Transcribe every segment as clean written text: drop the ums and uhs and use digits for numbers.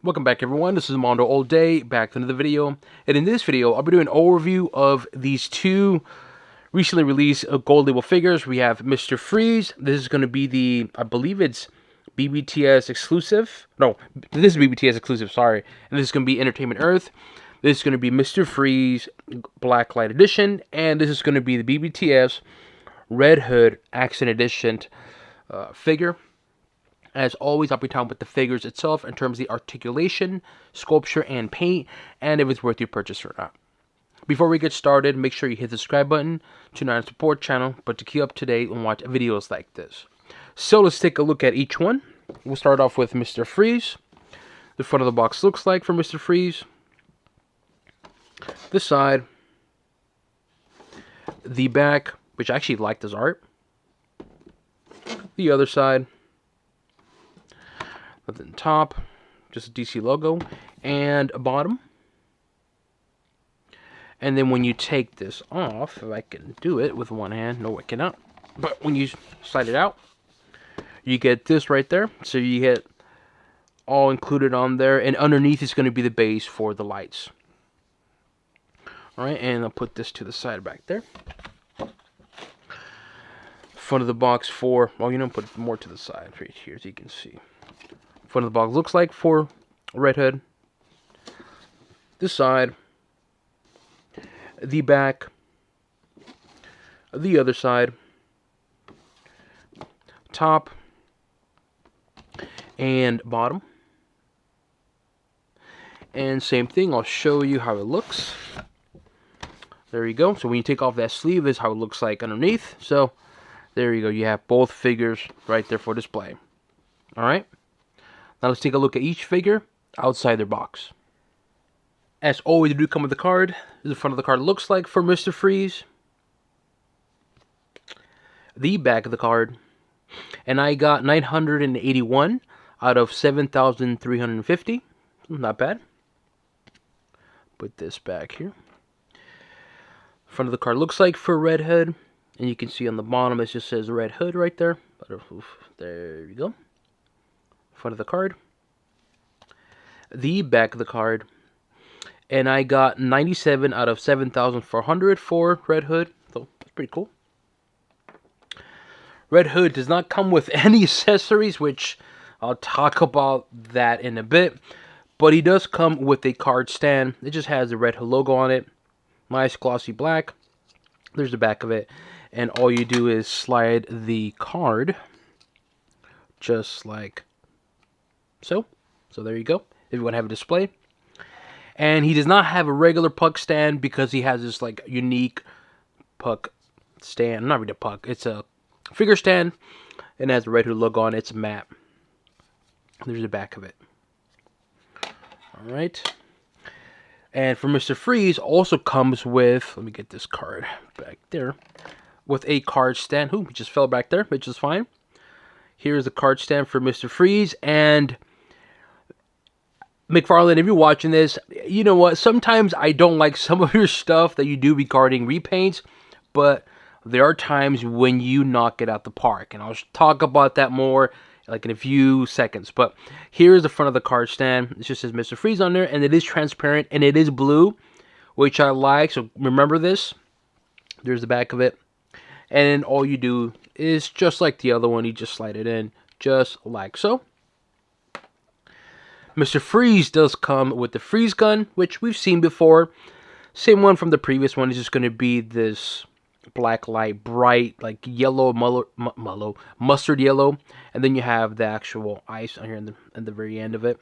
Welcome back everyone, this is Mondo All Day, back to another video. And in this video, I'll be doing an overview of these two recently released gold label figures. We have Mr. Freeze. This is going to be the, I believe it's BBTS exclusive. No, this is BBTS exclusive, sorry. And this is going to be Entertainment Earth. This is going to be Mr. Freeze Black Light Edition. And this is going to be the BBTS Red Hood Accent Edition figure. As always, I'll be talking about the figures itself in terms of the articulation, sculpture, and paint, and if it's worth your purchase or not. Before we get started, make sure you hit the subscribe button to not support channel, but to keep up to date and watch videos like this. So let's take a look at each one. We'll start off with Mr. Freeze. The front of the box looks like for Mr. Freeze. This side. The back, which I actually like this art. The other side. Nothing top, just a DC logo, and a bottom. And then when you take this off, if I can do it with one hand, no I cannot, but when you slide it out, you get this right there. So you get all included on there, and underneath is going to be the base for the lights. Alright, and I'll put this to the side back there. Front of the box for, well, you know, put more to the side right here so you can see. Front of the box looks like for Red Hood. This side. The back. The other side. Top. And bottom. And same thing, I'll show you how it looks. There you go. So when you take off that sleeve, this is how it looks like underneath. So there you go. You have both figures right there for display. Alright. Now let's take a look at each figure outside their box. As always, they do come with the card. This is the front of the card looks like for Mr. Freeze. The back of the card. And I got 981 out of 7,350. Not bad. Put this back here. Front of the card looks like for Red Hood. And you can see on the bottom it just says Red Hood right there. There you go. Front of the card, the back of the card, and I got 97 out of 7,400 for Red Hood, so that's pretty cool. Red Hood does not come with any accessories, which I'll talk about that in a bit, but he does come with a card stand. It just has the Red Hood logo on it, nice glossy black. There's the back of it, and all you do is slide the card just like so there you go, if you want to have a display. And he does not have a regular puck stand because he has this like unique puck stand. Not really a puck, it's a figure stand, and it has the Red Hood logo on it. It's a matte. There's the back of it. Alright. And for Mr. Freeze also comes with, let me get this card back there, with a card stand. Ooh, it just fell back there, which is fine. Here's the card stand for Mr. Freeze, and McFarlane, if you're watching this, you know what? Sometimes I don't like some of your stuff that you do regarding repaints, but there are times when you knock it out the park, and I'll talk about that more like in a few seconds. But here's the front of the card stand. It just says Mr. Freeze on there, and it is transparent, and it is blue, which I like, so remember this. There's the back of it, and all you do is just like the other one, you just slide it in, just like so. Mr. Freeze does come with the freeze gun, which we've seen before. Same one from the previous one. It's just going to be this black light, bright, like yellow, mustard yellow. And then you have the actual ice on here in the very end of it.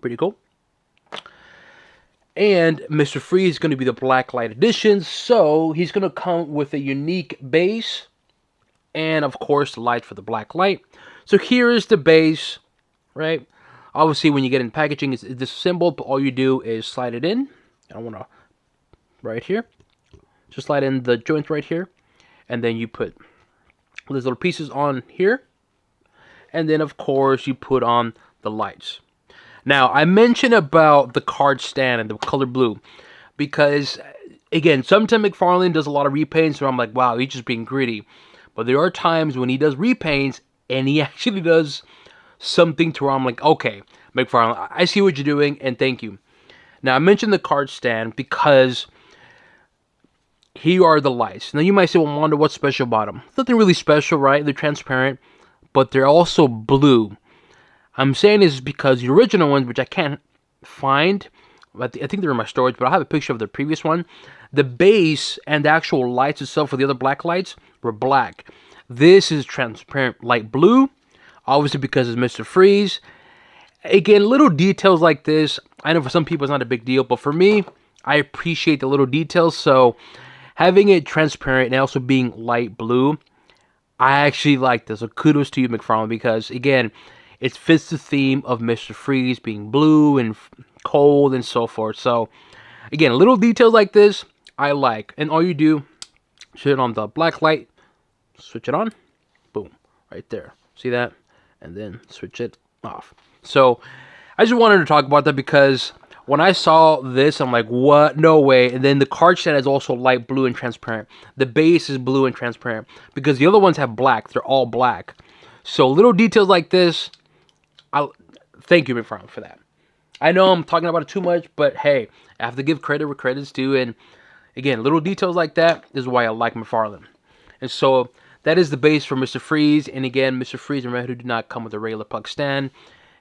Pretty cool. And Mr. Freeze is going to be the Black Light Edition. So he's going to come with a unique base. And of course, the light for the black light. So here is the base, right? Obviously, when you get in packaging, it's disassembled, but all you do is slide it in. I want to, right here. Just slide in the joint right here. And then you put these little pieces on here. And then, of course, you put on the lights. Now, I mentioned about the card stand and the color blue. Because, again, sometimes McFarlane does a lot of repaints, so I'm like, wow, he's just being greedy. But there are times when he does repaints, and he actually does something to where I'm like, okay, McFarlane, I see what you're doing, and thank you. Now, I mentioned the card stand because here are the lights. Now, you might say, well, wonder what's special about them. Nothing really special, right? They're transparent, but they're also blue. I'm saying this because the original ones, which I can't find, I think they're in my storage, but I have a picture of the previous one. The base and the actual lights itself for the other black lights were black. This is transparent light blue, obviously because it's Mr. Freeze. Again, little details like this, I know for some people it's not a big deal, but for me, I appreciate the little details. So having it transparent and also being light blue, I actually like this. So kudos to you, McFarlane, because again, it fits the theme of Mr. Freeze being blue and cold and so forth. So again, little details like this, I like. And all you do, shut it on the black light, switch it on, boom, right there. See that? And then switch it off. So I just wanted to talk about that because when I saw this, I'm like, what? No way. And then the card stand is also light blue and transparent. The base is blue and transparent because the other ones have black. They're all black. So little details like this, thank you, McFarlane, for that. I know I'm talking about it too much, but hey, I have to give credit where credit's due. And again, little details like that is why I like McFarlane. And so that is the base for Mr. Freeze. And again, Mr. Freeze and Red Hood do not come with a regular puck stand.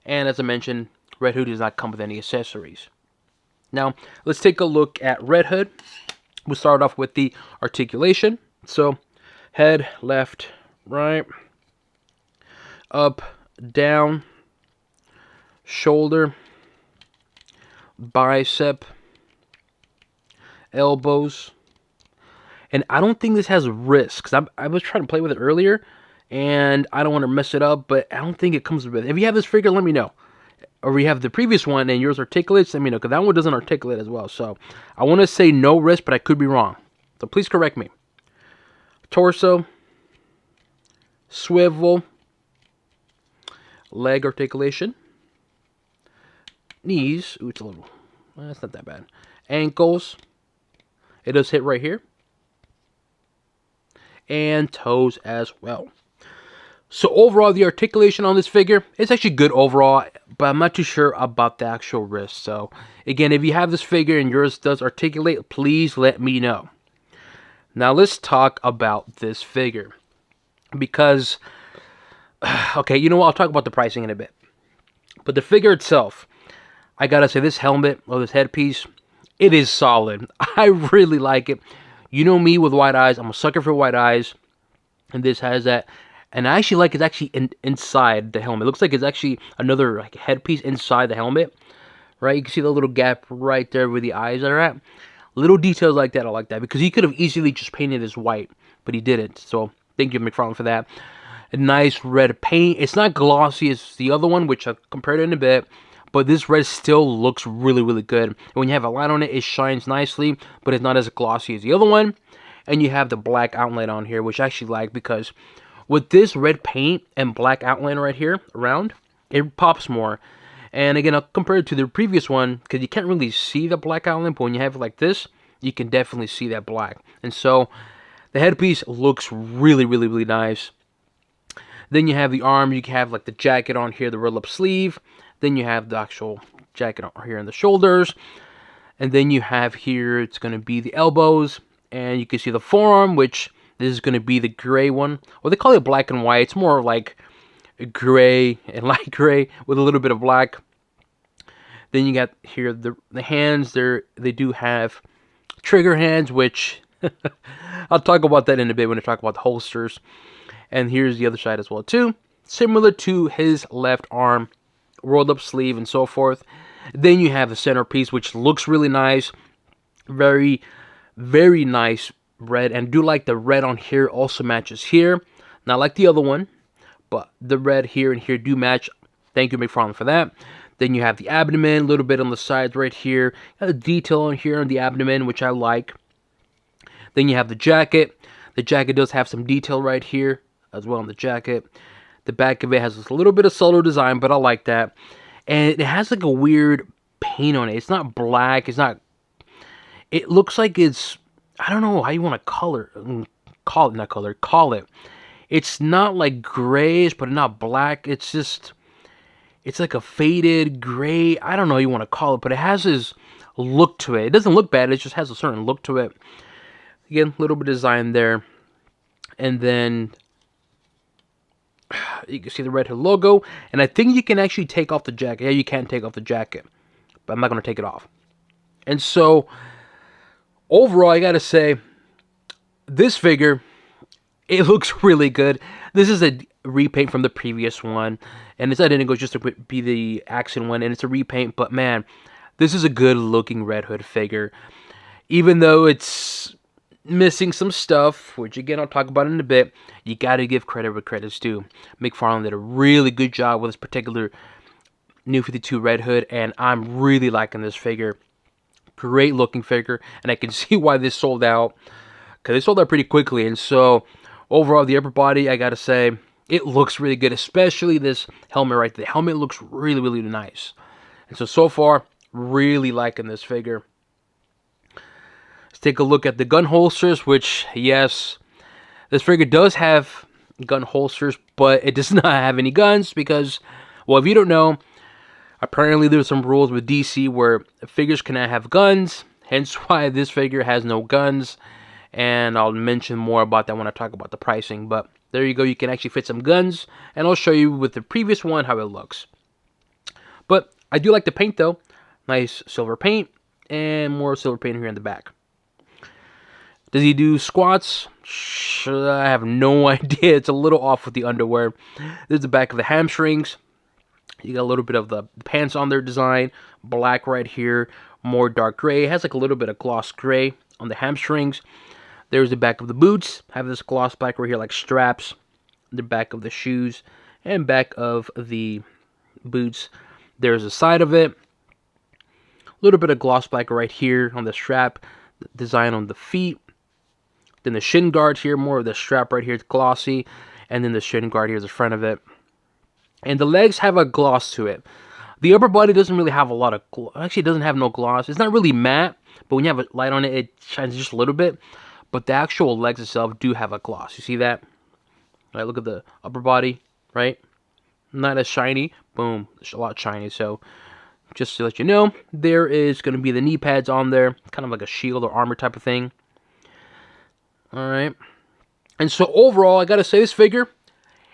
And as I mentioned, Red Hood does not come with any accessories. Now, let's take a look at Red Hood. We'll start off with the articulation. So, head, left, right, up, down, shoulder, bicep, elbows. And I don't think this has wrists, because I was trying to play with it earlier, and I don't want to mess it up, but I don't think it comes with it. If you have this figure, let me know. Or we have the previous one and yours articulates, let me know, because that one doesn't articulate as well. So I want to say no wrist, but I could be wrong. So please correct me. Torso, swivel, leg articulation, knees, ooh, it's a little, that's not that bad. Ankles, it does hit right here. And toes as well. So overall, the articulation on this figure is actually good overall, but I'm not too sure about the actual wrist. So again, if you have this figure and yours does articulate, please let me know. Now let's talk about this figure. Because, okay, you know what? I'll talk about the pricing in a bit. But the figure itself, I gotta say, this helmet or this headpiece, it is solid. I really like it. You know me with white eyes. I'm a sucker for white eyes. And this has that. And I actually like it's actually inside the helmet. It looks like it's actually another like headpiece inside the helmet. Right? You can see the little gap right there where the eyes are at. Little details like that, I like that. Because he could have easily just painted this white. But he didn't. So thank you, McFarlane, for that. A nice red paint. It's not glossy as the other one, which I'll compare it in a bit. But this red still looks really, really good. And when you have a light on it, it shines nicely. But it's not as glossy as the other one. And you have the black outline on here, which I actually like because with this red paint and black outline right here around, it pops more. And again, I'll compare it to the previous one because you can't really see the black outline, but when you have it like this, you can definitely see that black. And so the headpiece looks really, really, really nice. Then you have the arm, you have like the jacket on here, the roll-up sleeve. Then you have the actual jacket on here on the shoulders. And then you have here, it's going to be the elbows. And you can see the forearm, which this is going to be the gray one. Well, they call it black and white. It's more like gray and light gray with a little bit of black. Then you got here the hands. They do have trigger hands, which I'll talk about that in a bit when I talk about the holsters. And here's the other side as well too. Similar to his left arm, rolled up sleeve and so forth. Then you have the centerpiece, which looks really nice. Very, very nice red. And do like the red on here also matches here. Not like the other one, but the red here and here do match. Thank you, McFarlane, for that. Then you have the abdomen, a little bit on the sides right here. Got a detail on here on the abdomen, which I like. Then you have the jacket. The jacket does have some detail right here as well on the jacket. The back of it has a little bit of subtle design, but I like that. And it has like a weird paint on it. It's not black. It's not... It looks like it's... I don't know how you want to call it. It's not like grayish, but not black. It's just... It's like a faded gray. I don't know what you want to call it, but it has this look to it. It doesn't look bad. It just has a certain look to it. Again, a little bit of design there. And then you can see the Red Hood logo. And I think you can actually take off the jacket. Yeah, you can take off the jacket, but I'm not going to take it off. And so, overall, I got to say, this figure, it looks really good. This is a repaint from the previous one. And it's identical just to be the accent one. And it's a repaint. But, man, this is a good-looking Red Hood figure. Even though it's missing some stuff, which, again, I'll talk about in a bit, you got to give credit where credit's due. McFarlane did a really good job with this particular New 52 Red Hood. And I'm really liking this figure. Great looking figure, and I can see why this sold out, because it sold out pretty quickly. And so overall, the upper body, I gotta say, it looks really good, especially this helmet right there. The helmet looks really, really nice. And so far, really liking this figure. Let's take a look at the gun holsters, which, yes, this figure does have gun holsters, but it does not have any guns because, well, if you don't know, apparently there's some rules with DC where figures cannot have guns, hence why this figure has no guns, and I'll mention more about that when I talk about the pricing. But there you go, you can actually fit some guns, and I'll show you with the previous one how it looks. But I do like the paint though, nice silver paint, and more silver paint here in the back. Does he do squats? I have no idea, it's a little off with the underwear. This is the back of the hamstrings. You got a little bit of the pants on their design. Black right here. More dark gray. It has like a little bit of gloss gray on the hamstrings. There's the back of the boots. Have this gloss black right here like straps. The back of the shoes. And back of the boots. There's the side of it. A little bit of gloss black right here on the strap. Design on the feet. Then the shin guard here. More of the strap right here. It's glossy. And then the shin guard here is the front of it. And the legs have a gloss to it. The upper body doesn't really have a lot of gloss. Actually, it doesn't have no gloss. It's not really matte, but when you have a light on it, it shines just a little bit. But the actual legs itself do have a gloss. You see that? All right, look at the upper body, right? Not as shiny. Boom, it's a lot shiny. So, just to let you know, there is going to be the knee pads on there. Kind of like a shield or armor type of thing. All right. And so, overall, I got to say this figure,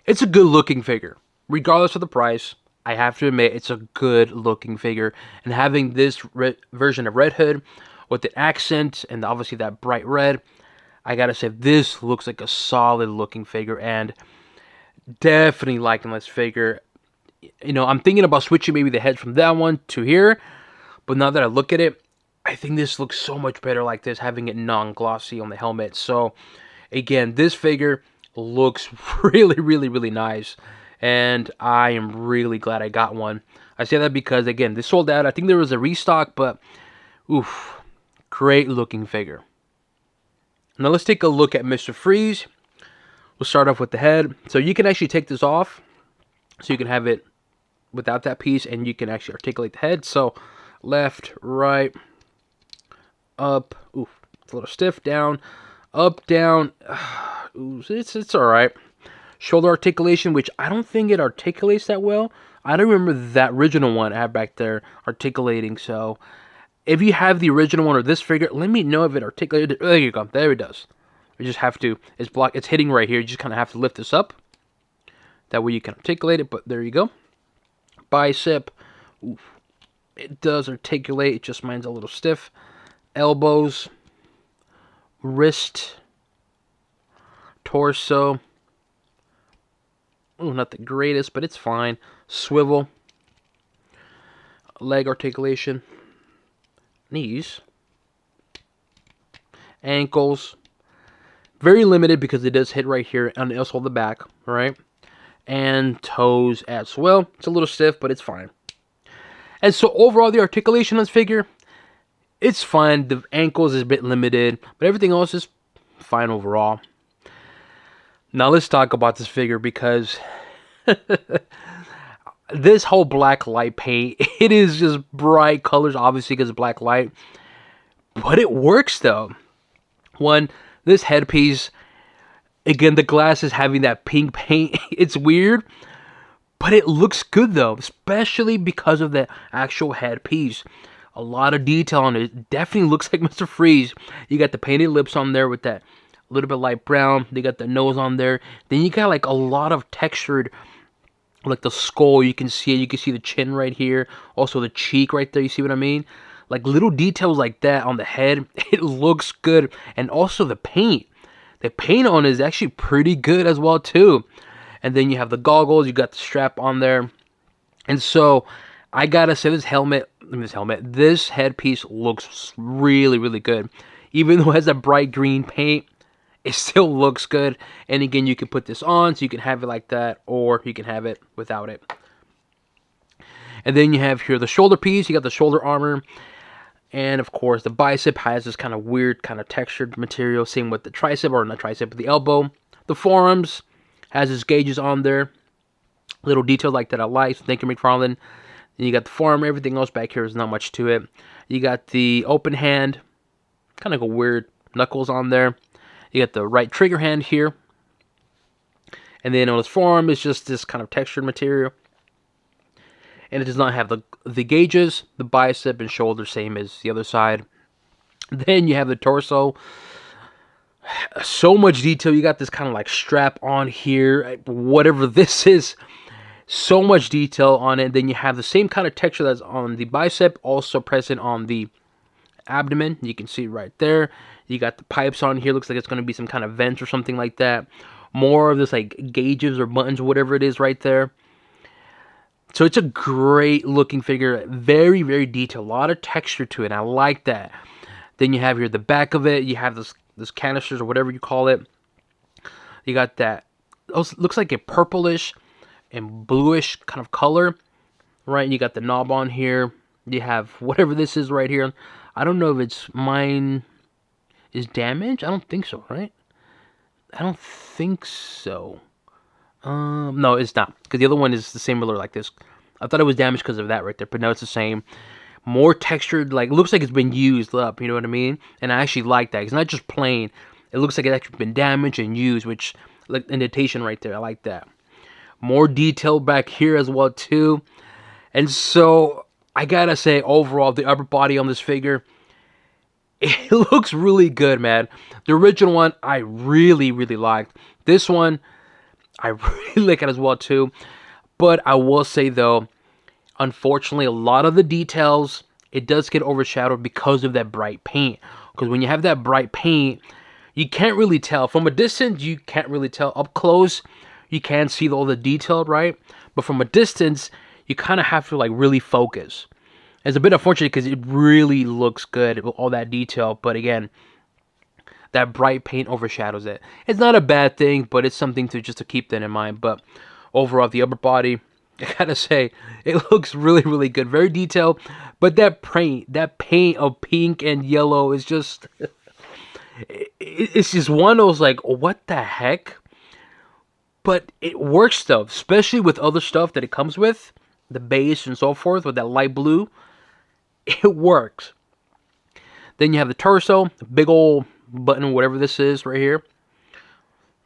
it's a good looking figure. Regardless of the price, I have to admit it's a good looking figure. And having this version of Red Hood with the accent and obviously that bright red, I gotta say this looks like a solid looking figure. And definitely liking this figure. You know, I'm thinking about switching maybe the head from that one to here. But now that I look at it, I think this looks so much better like this, having it non-glossy on the helmet. So, again, this figure looks really, really, really nice. And I am really glad I got one. I say that because, again, this sold out. I think there was a restock, but, oof, great looking figure. Now let's take a look at Mr. Freeze. We'll start off with the head. So you can actually take this off. So you can have it without that piece, and you can actually articulate the head. So left, right, up. Oof, it's a little stiff. Down, up, down. Ooh, it's all right. Shoulder articulation, which I don't think it articulates that well. I don't remember that original one I had back there articulating. So, if you have the original one or this figure, let me know if it articulated. There you go. There it does. You just have to. It's hitting right here. You just kind of have to lift this up. That way you can articulate it. But there you go. Bicep. Oof. It does articulate. It just mine's a little stiff. Elbows. Wrist. Torso. Oh, not the greatest, but it's fine. Swivel. Leg articulation. Knees. Ankles. Very limited because it does hit right here and also the back, right? And toes as well. It's a little stiff, but it's fine. And so overall, the articulation on this figure, it's fine. The ankles is a bit limited, but everything else is fine overall. Now let's talk about this figure because this whole black light paint, it is just bright colors, obviously because it's black light. But it works though. One, this headpiece, again, the glasses having that pink paint, it's weird. But it looks good though, especially because of the actual headpiece. A lot of detail on it. It definitely looks like Mr. Freeze. You got the painted lips on there with that little bit light brown. They got the nose on there. Then you got like a lot of textured, like the skull. You can see it. You can see the chin right here. Also the cheek right there. You see what I mean? Like little details like that on the head. It looks good. And also the paint. The paint on it is actually pretty good as well too. And then you have the goggles. You got the strap on there. And so I gotta say this headpiece looks really, really good. Even though it has that bright green paint, it still looks good. And again, you can put this on, so you can have it like that, or you can have it without it. And then you have here the shoulder piece. You got the shoulder armor. And of course, the bicep has this kind of weird, kind of textured material. Same with the tricep, or not tricep, but the elbow. The forearms has its gauges on there. Little detail like that I like. So thank you, McFarlane. Then you got the forearm. Everything else back here is not much to it. You got the open hand. Kind of like a weird knuckles on there. You got the right trigger hand here. And then on his forearm is just this kind of textured material. And it does not have the gauges. The bicep and shoulder same as the other side. Then you have the torso. So much detail. You got this kind of like strap on here. Whatever this is. So much detail on it. Then you have the same kind of texture that's on the bicep. Also present on the abdomen. You can see right there. You got the pipes on here. Looks like it's going to be some kind of vents or something like that. More of this like gauges or buttons or whatever it is right there. So it's a great looking figure. Very, very detailed. A lot of texture to it. I like that. Then you have here the back of it. You have this canisters or whatever you call it. You got that. Also looks like a purplish and bluish kind of color. Right? You got the knob on here. You have whatever this is right here. I don't know if it's mine is damaged. I don't think so, right? I don't think so. No, it's not. Because the other one is the same color like this. I thought it was damaged because of that right there. But no, it's the same. More textured. Like, looks like it's been used up. You know what I mean? And I actually like that. It's not just plain. It looks like it's actually been damaged and used. Which, like, indentation right there. I like that. More detail back here as well, too. And so, I gotta say, overall, the upper body on this figure, it looks really good, man. The original one, I really, really liked. This one, I really like it as well, too. But I will say, though, unfortunately, a lot of the details, it does get overshadowed because of that bright paint. Because when you have that bright paint, you can't really tell. From a distance, you can't really tell. Up close, you can see all the detail, right? But from a distance, you kind of have to, like, really focus. It's a bit unfortunate because it really looks good with all that detail. But again, that bright paint overshadows it. It's not a bad thing, but it's something to just to keep that in mind. But overall, the upper body, I gotta say, it looks really, really good. Very detailed. But that paint of pink and yellow is just, it's just one of those like, what the heck? But it works though, especially with other stuff that it comes with, the base and so forth, with that light blue. It works. Then you have the torso, the big old button, whatever this is right here.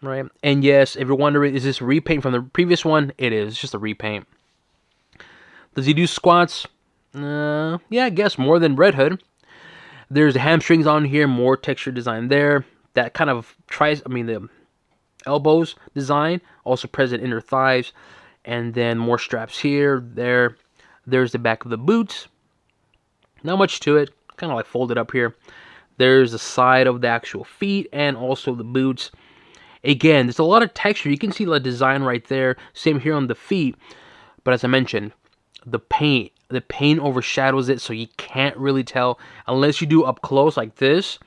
Right? And yes, if you're wondering, is this a repaint from the previous one? It is. It's just a repaint. Does he do squats? Yeah, I guess more than Red Hood. There's the hamstrings on here, more texture design there. That kind of the elbows design, also present inner thighs. And then more straps here, there. There's the back of the boots. Not much to it, kind of like folded up here. There's the side of the actual feet and also the boots. Again, there's a lot of texture. You can see the design right there. Same here on the feet. But as I mentioned, the paint overshadows it, so you can't really tell. Unless you do up close like this,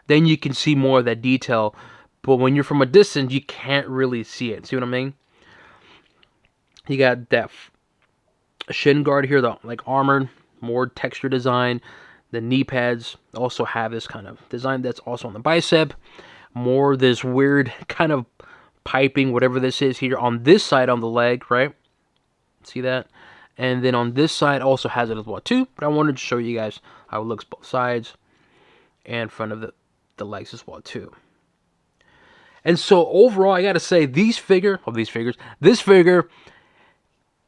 then you can see more of that detail. But when you're from a distance, you can't really see it. See what I mean? You got that shin guard here, the like armored, more texture design. The knee pads also have this kind of design that's also on the bicep. More this weird kind of piping, whatever this is here on this side on the leg, right? See that? And then on this side also has it as well too. But I wanted to show you guys how it looks both sides and front of the legs as well too. And so overall, I gotta say, this figure,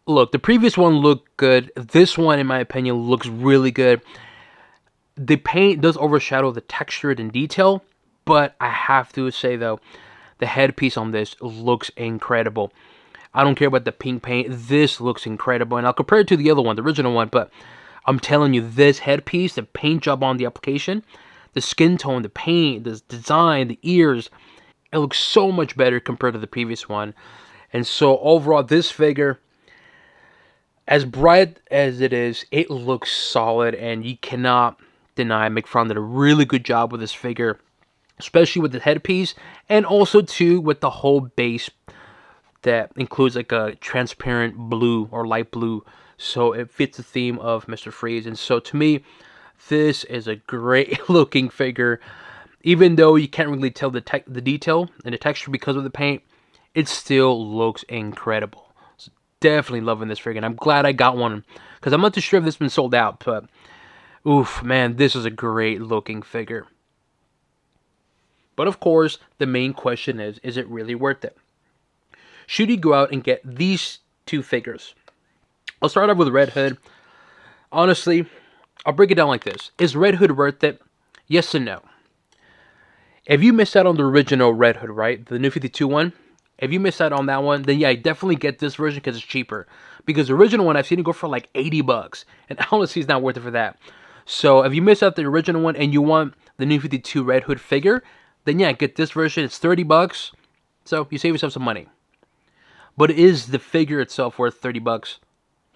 Look, the previous one looked good. This one, in my opinion, looks really good. The paint does overshadow the texture and detail, but I have to say, though, the headpiece on this looks incredible. I don't care about the pink paint. This looks incredible, and I'll compare it to the other one, the original one, but I'm telling you, this headpiece, the paint job on the application, the skin tone, the paint, the design, the ears, it looks so much better compared to the previous one. And so overall, this figure, as bright as it is, it looks solid, and you cannot deny McFarlane did a really good job with this figure, especially with the headpiece, and also too with the whole base that includes like a transparent blue or light blue, so it fits the theme of Mr. Freeze. And so to me, this is a great looking figure. Even though you can't really tell the detail and the texture because of the paint, it still looks incredible. So definitely loving this figure, and I'm glad I got one, because I'm not too sure if this has been sold out, but oof, man, this is a great looking figure. But of course, the main question is it really worth it? Should you go out and get these two figures? I'll start off with Red Hood. Honestly, I'll break it down like this. Is Red Hood worth it? Yes and no. If you missed out on the original Red Hood, right, the New 52 one, if you missed out on that one, then yeah, definitely get this version because it's cheaper. Because the original one, I've seen it go for like 80 bucks, and honestly, it's not worth it for that. So if you missed out the original one and you want the New 52 Red Hood figure, then yeah, get this version. It's 30 bucks, so you save yourself some money. But is the figure itself worth 30 bucks?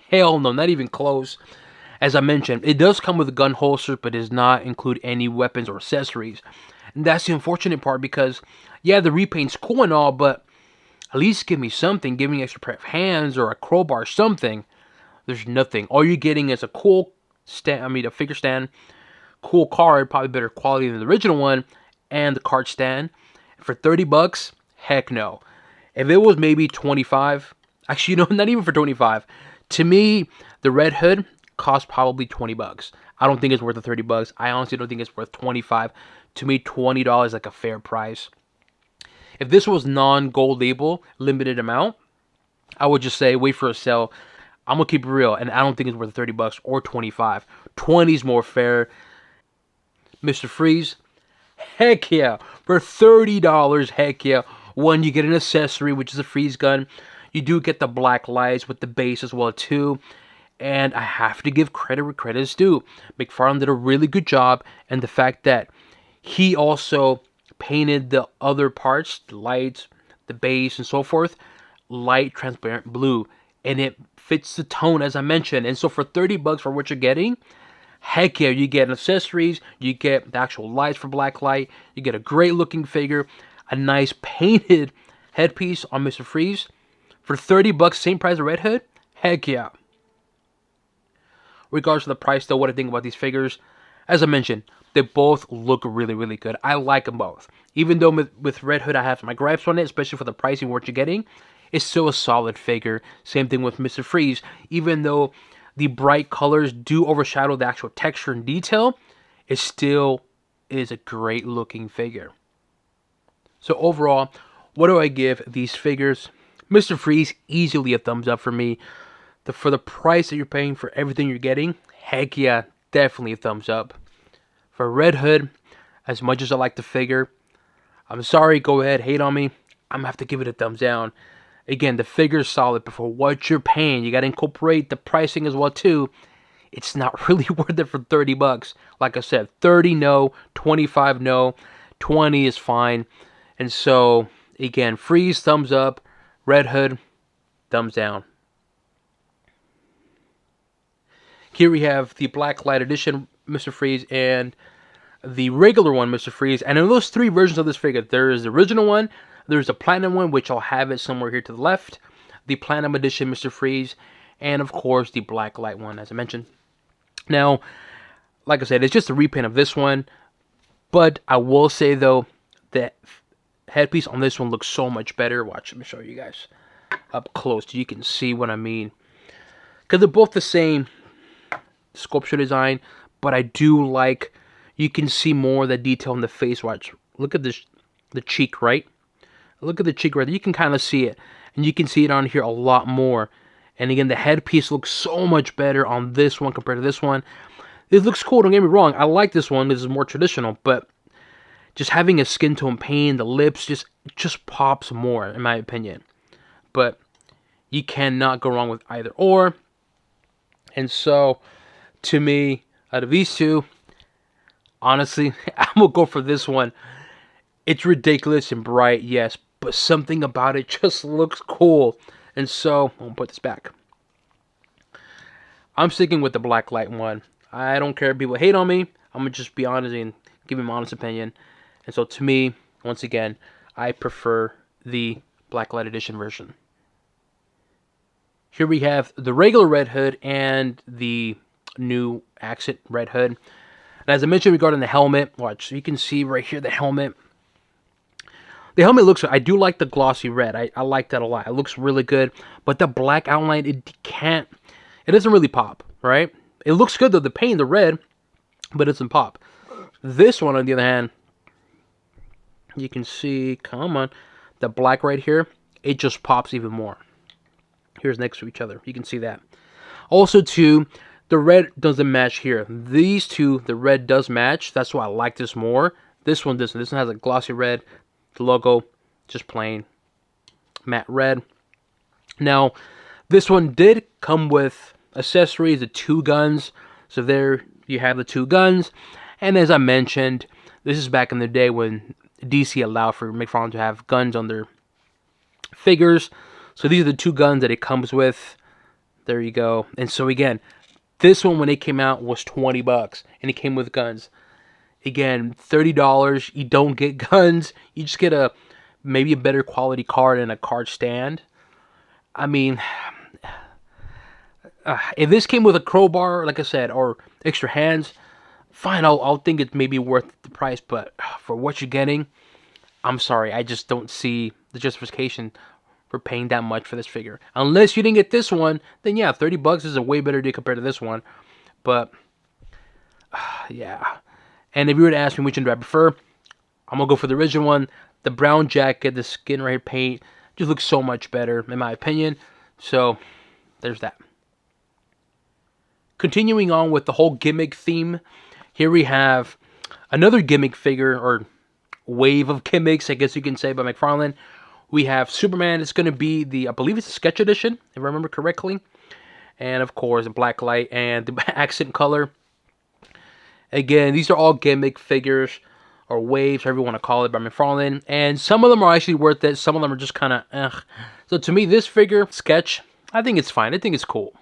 Hell no, not even close. As I mentioned, it does come with a gun holster, but does not include any weapons or accessories. And that's the unfortunate part, because, yeah, the repaint's cool and all, but at least give me something. Give me an extra pair of hands or a crowbar, something. There's nothing. All you're getting is a cool stand, a figure stand, cool card, probably better quality than the original one, and the card stand. For 30 bucks, heck no. If it was maybe 25, actually, no, not even for 25. To me, the Red Hood cost probably 20 bucks. I don't think it's worth the 30 bucks. I honestly don't think it's worth 25. To me, $20 is like a fair price. If this was non-gold label, limited amount, I would just say wait for a sale. I'm going to keep it real, and I don't think it's worth 30 bucks or 25. 20 is more fair. Mr. Freeze, heck yeah. For $30, heck yeah. One, you get an accessory, which is a freeze gun. You do get the black lights with the base as well, too. And I have to give credit where credit is due. McFarlane did a really good job, and the fact that he also painted the other parts, the lights, the base, and so forth, light transparent blue, and it fits the tone, as I mentioned. And so for 30 bucks for what you're getting, heck yeah, you get accessories, you get the actual lights for black light, you get a great looking figure, a nice painted headpiece on Mr. Freeze. For 30 bucks, same price as Red Hood, heck yeah. Regardless of the price, though, what I think about these figures, as I mentioned, they both look really, really good. I like them both. Even though with Red Hood I have my gripes on it, especially for the pricing what you're getting, it's still a solid figure. Same thing with Mr. Freeze. Even though the bright colors do overshadow the actual texture and detail, it still is a great looking figure. So overall, what do I give these figures? Mr. Freeze, easily a thumbs up for me. For the price that you're paying for everything you're getting, heck yeah, definitely a thumbs up. For Red Hood, as much as I like the figure, I'm sorry, go ahead, hate on me, I'm going to have to give it a thumbs down. Again, the figure's solid, but for what you're paying, you got to incorporate the pricing as well too. It's not really worth it for 30 bucks. Like I said, 30 no, 25 no, 20 is fine. And so, again, Freeze, thumbs up. Red Hood, thumbs down. Here we have the Black Light Edition Mr. Freeze and the regular one Mr. Freeze. And in those three versions of this figure, there is the original one, there's the Platinum one, which I'll have it somewhere here to the left, the Platinum Edition Mr. Freeze, and of course the Black Light one, as I mentioned. Now, like I said, it's just a repaint of this one, but I will say, though, that headpiece on this one looks so much better. Watch, let me show you guys up close so you can see what I mean. Because they're both the same sculpture design, but I do like, you can see more of the detail in the face. Watch, look at this, the cheek, right? Look at the cheek right there. You can kind of see it, and you can see it on here a lot more. And again, the headpiece looks so much better on this one compared to this one. It looks cool, don't get me wrong. I like this one. This is more traditional, but just having a skin tone paint, the lips, just pops more, in my opinion. But you cannot go wrong with either or. And so, to me, out of these two, honestly, I'm going to go for this one. It's ridiculous and bright, yes, but something about it just looks cool. And so, I'm going to put this back. I'm sticking with the black light one. I don't care if people hate on me. I'm going to just be honest and give them my honest opinion. And so, to me, once again, I prefer the black light edition version. Here we have the regular red hood and the new accent red hood. And as I mentioned regarding the helmet, watch, so you can see right here the helmet. The helmet looks, I do like the glossy red. I like that a lot. It looks really good. But the black outline, it doesn't really pop, right? It looks good though, the paint, the red, but it doesn't pop. This one, on the other hand, you can see, come on, the black right here, it just pops even more. Here's next to each other. You can see that. Also, too, the red doesn't match here. These two, the red does match. That's why I like this more. This one doesn't. This one has a glossy red. The logo, just plain matte red. Now, this one did come with accessories, the 2 guns. So there you have the 2 guns. And as I mentioned, this is back in the day when DC allowed for McFarlane to have guns on their figures. So these are the 2 guns that it comes with. There you go. And so again, this one when it came out was $20 and it came with guns. Again, $30, you don't get guns. You just get maybe a better quality card and a card stand. I mean, if this came with a crowbar, like I said, or extra hands, fine, I'll think it's maybe worth the price. But for what you're getting, I'm sorry, I just don't see the justification for paying that much for this figure. Unless you didn't get this one, then yeah, $30 is a way better deal compared to this one. But yeah. And if you were to ask me which one do I prefer, I'm going to go for the original one. The brown jacket, the skin right here paint, just looks so much better, in my opinion. So, there's that. Continuing on with the whole gimmick theme, here we have another gimmick figure, or wave of gimmicks, I guess you can say, by McFarlane. We have Superman. It's going to be the, I believe it's a sketch edition, if I remember correctly. And, of course, the black light and the accent color. Again, these are all gimmick figures, or waves, however you want to call it, by McFarlane. And some of them are actually worth it. Some of them are just kind of, ugh. So to me, this figure, sketch, I think it's fine. I think it's cool.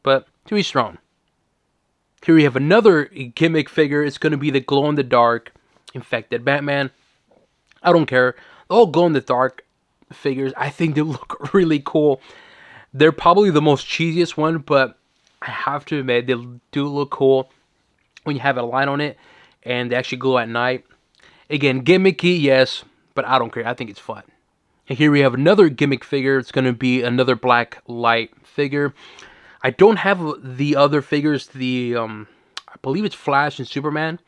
But to each their own. Here we have another gimmick figure. It's going to be the glow-in-the-dark infected Batman. I don't care. The whole glow-in-the-dark figures, I think they look really cool. They're probably the most cheesiest one, but I have to admit, they do look cool when you have a light on it and they actually glow at night. Again, gimmicky, yes, but I don't care. I think it's fun. And here we have another gimmick figure. It's going to be another black light figure. I don't have the other figures, I believe it's Flash and Superman,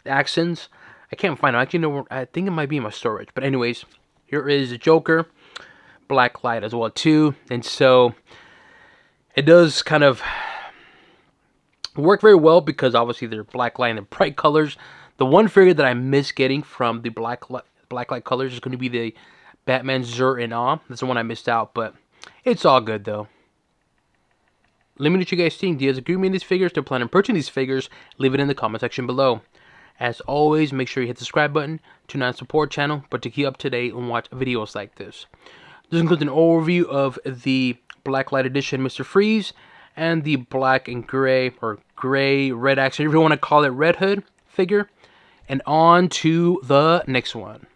the accents. I can't find them. Actually, no, I think it might be in my storage. But anyways, here is the Joker, black light as well too. And so it does kind of work very well because obviously they're black light and bright colors. The one figure that I miss getting from the black light colors is going to be the Batman Zur in Awe. That's the one I missed out, but it's all good though. Let me know what you guys think. Do you guys agree with me on these figures? Do you plan on purchasing these figures? Leave it in the comment section below. As always, make sure you hit the subscribe button to not support channel, but to keep up to date and watch videos like this. This includes an overview of the Blacklight Edition Mr. Freeze and the black and gray, or gray, red accent, if you want to call it, Red Hood figure. And on to the next one.